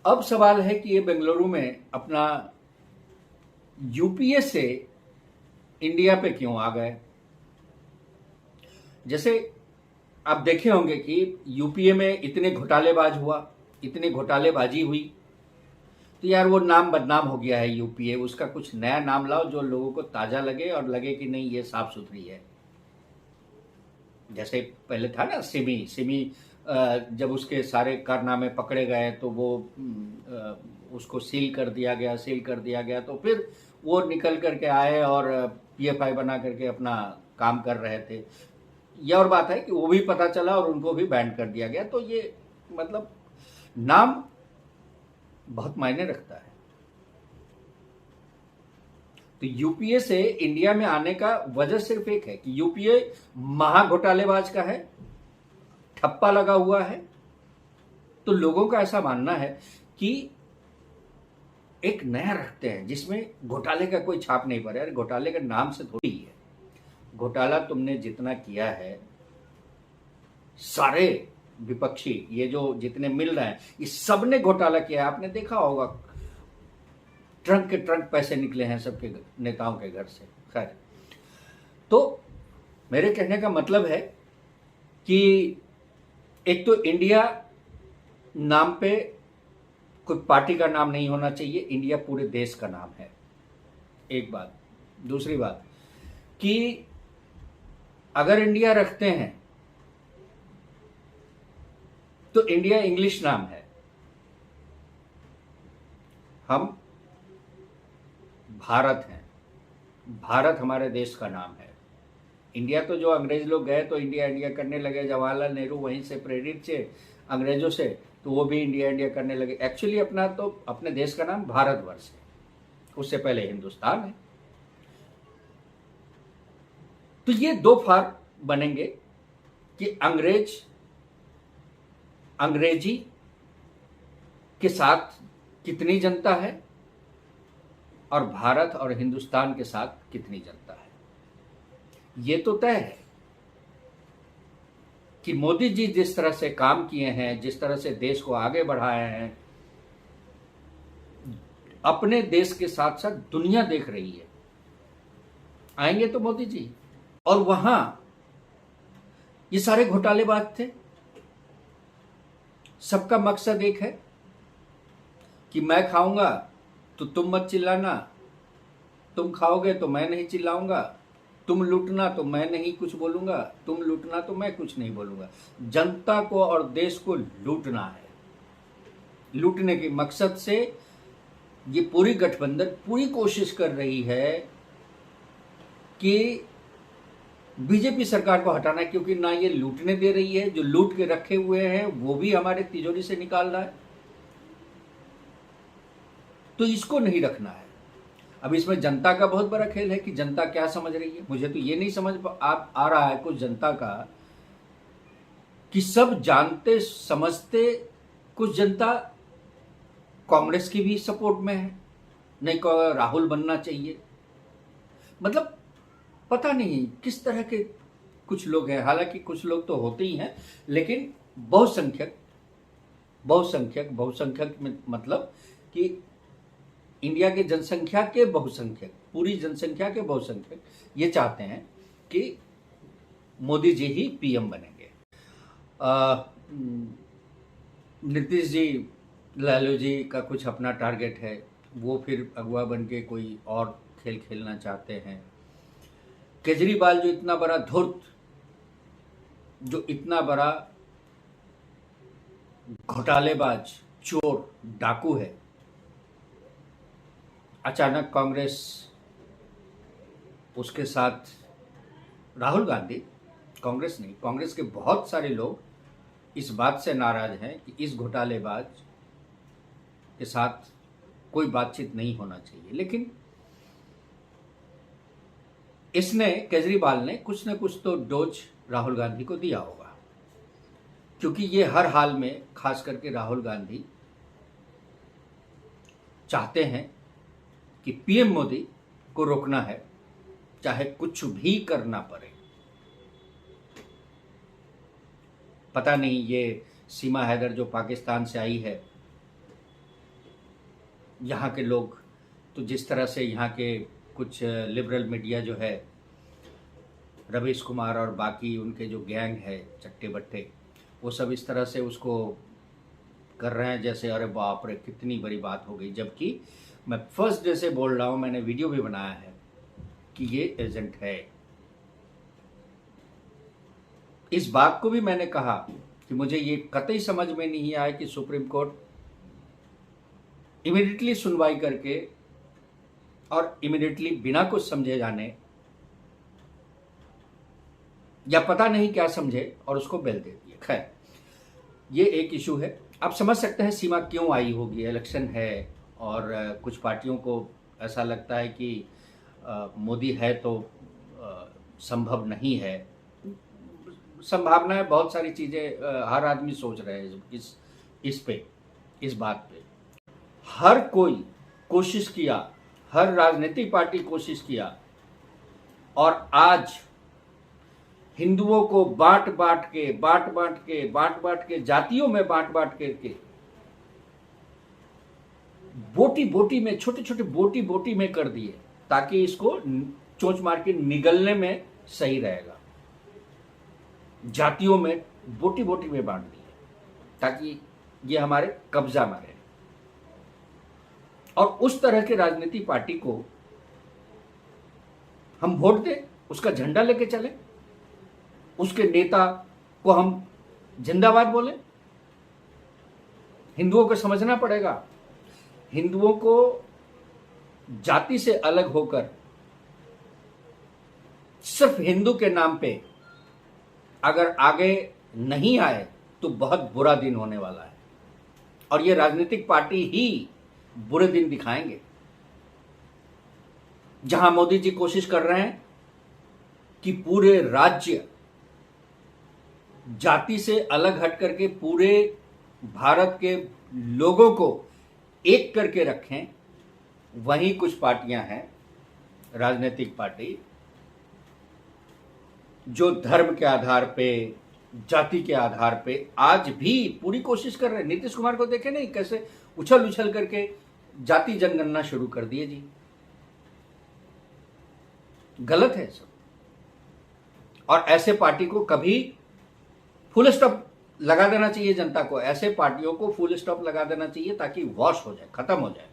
अब सवाल है कि ये बेंगलुरु में अपना यूपीए से इंडिया पे क्यों आ गए। जैसे आप देखे होंगे कि यूपीए में इतने घोटालेबाज हुआ, इतनी घोटालेबाजी हुई, तो यार वो नाम बदनाम हो गया है यूपीए। उसका कुछ नया नाम लाओ जो लोगों को ताजा लगे और लगे कि नहीं ये साफ सुथरी है। जैसे पहले था ना सिमी सिमी, जब उसके सारे कारनामे पकड़े गए तो वो उसको सील कर दिया गया तो फिर वो निकल करके आए और पीएफआई बना करके अपना काम कर रहे थे। यह और बात है कि वो भी पता चला और उनको भी बैन कर दिया गया। तो ये मतलब नाम बहुत मायने रखता है। तो यूपीए से इंडिया में आने का वजह सिर्फ एक है कि यूपीए महा घोटालेबाज का है, ठप्पा लगा हुआ है। तो लोगों का ऐसा मानना है कि एक नया रखते हैं जिसमें घोटाले का कोई छाप नहीं पड़े। अरे घोटाले का नाम से थोड़ी है। घोटाला तुमने जितना किया है, सारे विपक्षी ये जो जितने मिल रहे हैं ये सब ने घोटाला किया है। आपने देखा होगा ट्रंक के ट्रंक पैसे निकले हैं सबके नेताओं के घर से। खैर, तो मेरे कहने का मतलब है कि एक तो इंडिया नाम पे कोई पार्टी का नाम नहीं होना चाहिए, इंडिया पूरे देश का नाम है, एक बात। दूसरी बात कि अगर इंडिया रखते हैं तो इंडिया इंग्लिश नाम है। हम भारत हैं, भारत हमारे देश का नाम है। इंडिया तो जो अंग्रेज लोग गए तो इंडिया इंडिया करने लगे, जवाहरलाल नेहरू वहीं से प्रेरित थे अंग्रेजों से, तो वो भी इंडिया इंडिया करने लगे। एक्चुअली अपना तो अपने देश का नाम भारतवर्ष है, उससे पहले हिंदुस्तान है। तो ये दो फार बनेंगे कि अंग्रेजी के साथ कितनी जनता है और भारत और हिंदुस्तान के साथ कितनी जनता है। ये तो तय है कि मोदी जी जिस तरह से काम किए हैं, जिस तरह से देश को आगे बढ़ाए हैं, अपने देश के साथ साथ दुनिया देख रही है। आएंगे तो मोदी जी, और वहां ये सारे घोटालेबाज थे। सबका मकसद एक है कि मैं खाऊंगा तो तुम मत चिल्लाना, तुम खाओगे तो मैं नहीं चिल्लाऊंगा, तुम लूटना तो मैं नहीं कुछ बोलूंगा, तुम लूटना तो मैं कुछ नहीं बोलूंगा। जनता को और देश को लूटना है। लूटने के मकसद से ये पूरी गठबंधन पूरी कोशिश कर रही है कि बीजेपी सरकार को हटाना है, क्योंकि ना ये लूटने दे रही है, जो लूट के रखे हुए हैं वो भी हमारे तिजोरी से निकाल रहा है, तो इसको नहीं रखना है। अब इसमें जनता का बहुत बड़ा खेल है कि जनता क्या समझ रही है। मुझे तो ये नहीं समझ आ रहा है कुछ जनता का कि सब जानते समझते कुछ जनता कांग्रेस की भी सपोर्ट में है, नहीं राहुल बनना चाहिए। मतलब पता नहीं किस तरह के कुछ लोग हैं। हालांकि कुछ लोग तो होते ही हैं, लेकिन बहुसंख्यक में मतलब कि इंडिया के जनसंख्या के बहुसंख्यक, पूरी जनसंख्या के बहुसंख्यक ये चाहते हैं कि मोदी जी ही पीएम बनेंगे। नीतीश जी, लालू जी का कुछ अपना टारगेट है, वो फिर अगुवा बन के कोई और खेल खेलना चाहते हैं। केजरीवाल जो इतना बड़ा धूर्त, जो इतना बड़ा घोटालेबाज, चोर, डाकू है, अचानक कांग्रेस उसके साथ, राहुल गांधी, कांग्रेस नहीं, कांग्रेस के बहुत सारे लोग इस बात से नाराज हैं कि इस घोटालेबाज के साथ कोई बातचीत नहीं होना चाहिए। लेकिन इसने, केजरीवाल ने कुछ न कुछ तो डोज राहुल गांधी को दिया होगा, क्योंकि ये हर हाल में, खास करके राहुल गांधी चाहते हैं कि पीएम मोदी को रोकना है, चाहे कुछ भी करना पड़े। पता नहीं ये सीमा हैदर जो पाकिस्तान से आई है, यहाँ के लोग, तो जिस तरह से यहाँ के कुछ लिबरल मीडिया जो है, रवीश कुमार और बाकी उनके जो गैंग है चट्टे बट्टे, वो सब इस तरह से उसको कर रहे हैं जैसे अरे बाप रे कितनी बड़ी बात हो गई। जबकि मैं फर्स्ट डे से बोल रहा हूँ, मैंने वीडियो भी बनाया है कि ये एजेंट है। इस बात को भी मैंने कहा कि मुझे ये कतई समझ में नहीं आया कि सुप्रीम कोर्ट इमीडिएटली सुनवाई करके और इमीडिएटली बिना कुछ समझे जाने या पता नहीं क्या समझे और उसको बेल दे दिए। खैर, ये एक इशू है। आप समझ सकते हैं सीमा क्यों आई होगी, इलेक्शन है और कुछ पार्टियों को ऐसा लगता है कि मोदी है तो संभव नहीं है। संभावनाएं बहुत सारी चीज़ें हर आदमी सोच रहे हैं इस बात पे। हर कोई कोशिश किया, हर राजनीतिक पार्टी कोशिश किया और आज हिंदुओं को बांट बांट के जातियों में बांट करके बोटी में छोटे बोटी में कर दिए ताकि इसको चोंच मार के निगलने में सही रहेगा। जातियों में बोटी में बांट दिए ताकि ये हमारे कब्जा में रहे। और उस तरह के राजनीतिक पार्टी को हम वोट दें, उसका झंडा लेके चले, उसके नेता को हम जिंदाबाद बोले। हिंदुओं को समझना पड़ेगा, हिंदुओं को जाति से अलग होकर सिर्फ हिंदू के नाम पे अगर आगे नहीं आए तो बहुत बुरा दिन होने वाला है। और ये राजनीतिक पार्टी ही बुरे दिन दिखाएंगे। जहां मोदी जी कोशिश कर रहे हैं कि पूरे राज्य जाति से अलग हट करके पूरे भारत के लोगों को एक करके रखें, वहीं कुछ पार्टियां हैं, राजनीतिक पार्टी, जो धर्म के आधार पे, जाति के आधार पे आज भी पूरी कोशिश कर रहे हैं। नीतीश कुमार को देखे नहीं कैसे उछल करके जाति जनगणना शुरू कर दिए जी। गलत है सब। और ऐसे पार्टी को कभी फुल स्टॉप लगा देना चाहिए। जनता को ऐसे पार्टियों को फुल स्टॉप लगा देना चाहिए ताकि वॉश हो जाए, खत्म हो जाए।